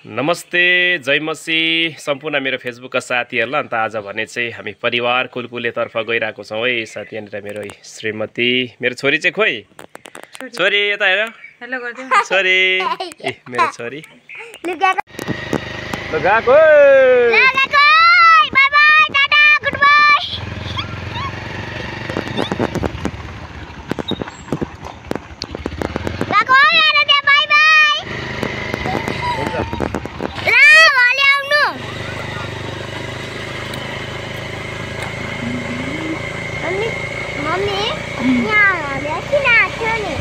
नमस्ते जय मसी सम्पूर्ण मेरो फेसबुकका साथीहरुलाई अन्त आज भने चाहिँ हामी परिवार कुलकुलेतर्फ गइरहेको छौं है साथी। यहाँनिर मेरो श्रीमती मेरो छोरी चाहिँ खोइ छोरी यता हेर हेलो गर्दिनु छोरी ए मेरो छोरी ल गएको bye bye tata goodbye गएको यार दे बाइ बाइ ला वाले आउनु मम्मी यहाँ किन आथ्यो नि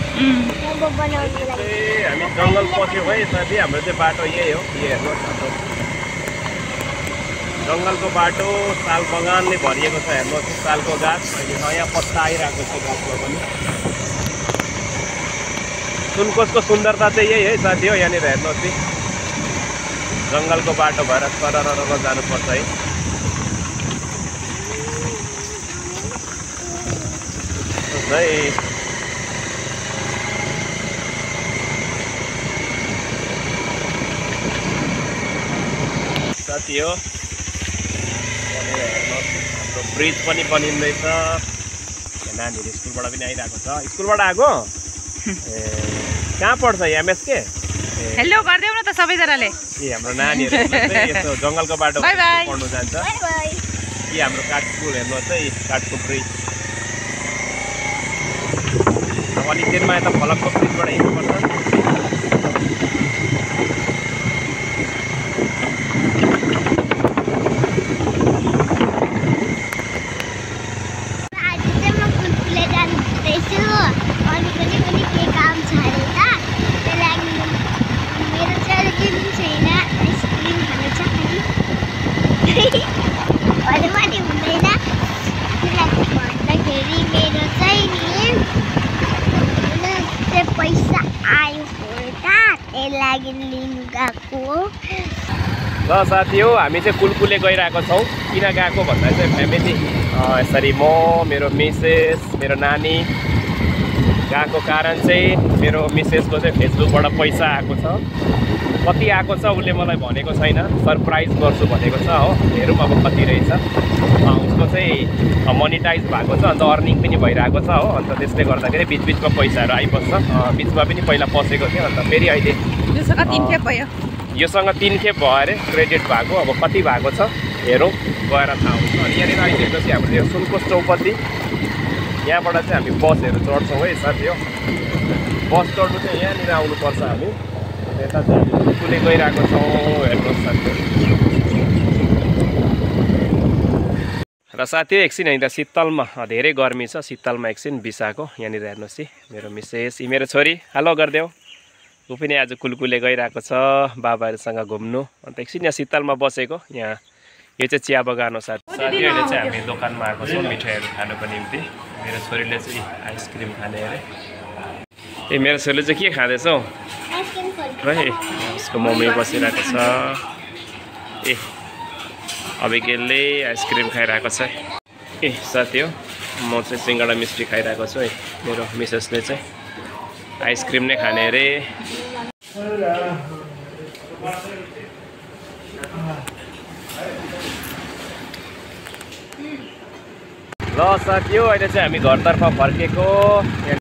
म बनाउनु लागि हामी जंगल पस्यो है साथी। हाम्रो चाहिँ बाटो यही हो यो हेर्नुस् हाम्रो जंगलको बाटो साल बगानले भरिएको छ। हेर्नुस् सालको गाछ अहिले नयाँ पत्ता आइरहेको छ गाछमा पनि। सुनकोसको सुन्दरता चाहिँ यही है साथी हो। यहाँनिर हेर्नुहोस् नि जंगलको बाटो भएर सरर जानुपर्छ है। साथी हो हाम्रो ब्रिज पनि बनिँदैछ। नानीहरू स्कुलबाट पनि आइरहेको छ। स्कुलबाट आएको कहाँ पढ्छ एमएसके हेलो गर्देऊ न त सबैजनाले। ए हाम्रो नानीहरू चाहिँ यस्तो जंगलको बाटो पढ्नु जान्छ। कि हाम्रो काठपुर हेर्नुहोस् है काठपुर ब्रिज। अलिक दिनमा यता फलकको ब्रिजबाट हिँड्नुपर्छ। ल साथी हो हामी चाहिँ कुलकुले गइरहेको छौँ। किन गएको भन्दा चाहिँ फ्यामिली यसरी म मेरो मिसेस मेरो नानी गएको कारण चाहिँ मेरो मिसेसको चाहिँ फेसबुकबाट पैसा आएको छ। कति आएको छ उसले मलाई भनेको छैन। सरप्राइज गर्छु भनेको छ हो। हेरौँ अब कति रहेछ। उसको चाहिँ मोनिटाइज भएको छ अन्त अर्निङ पनि भइरहेको छ हो। अन्त त्यसले गर्दाखेरि बिचबिचमा पैसाहरू आइबस्छ। बिचमा पनि पहिला पसेको थियो अन्त फेरि अहिले योसँग 3 खेप भयो। योसँग 3 खेप भयो अरे क्रेडिट भएको। अब कति भएको छ हेरौँ गएर थाहा हुन्छ। अनि यहाँनिर आइसकेपछि हाम्रो यो सुनकोस चौपत्ती यहाँबाट चाहिँ हामी बसहरू चढ्छौँ है साथी हो। बस चढ्नु चाहिँ यहाँनिर आउनुपर्छ। हामी यता चाहिँ हामी कुलकुले गइरहेको छौँ हेर्नुहोस् साथी। र साथी एकछिन यहीँ त शीतलमा धेरै गर्मी छ। शीतलमा एकछिन बिसाएको यहाँनिर हेर्नुहोस् है मेरो मिसेस मेरो छोरी हेलो गरिदेऊ। ऊ पनि आज कुलकुले गइरहेको छ बाबाहरूसँग घुम्नु। अन्त एकछिन यहाँ शीतलमा बसेको। यहाँ यो चाहिँ चिया बगान हो साथी। साथी अहिले चाहिँ हामी दोकानमा आएको छौँ मिठाईहरू खानुको निम्ति। मेरो छोरीले चाहिँ आइसक्रिम खाने अरे। ए मेरो छोरीले चाहिँ के खाँदैछौ है उसको मम्मी बसिरहेको छ। ए अभिकेलले आइसक्रिम खाइरहेको छ। ए साथी हो म चाहिँ सिङ्गडा मिस्टी खाइरहेको छु है। मेरो मिसेसले चाहिँ आइसक्रिम नै खाने अरे। ल साथी हो अहिले चाहिँ हामी घरतर्फ फर्केको।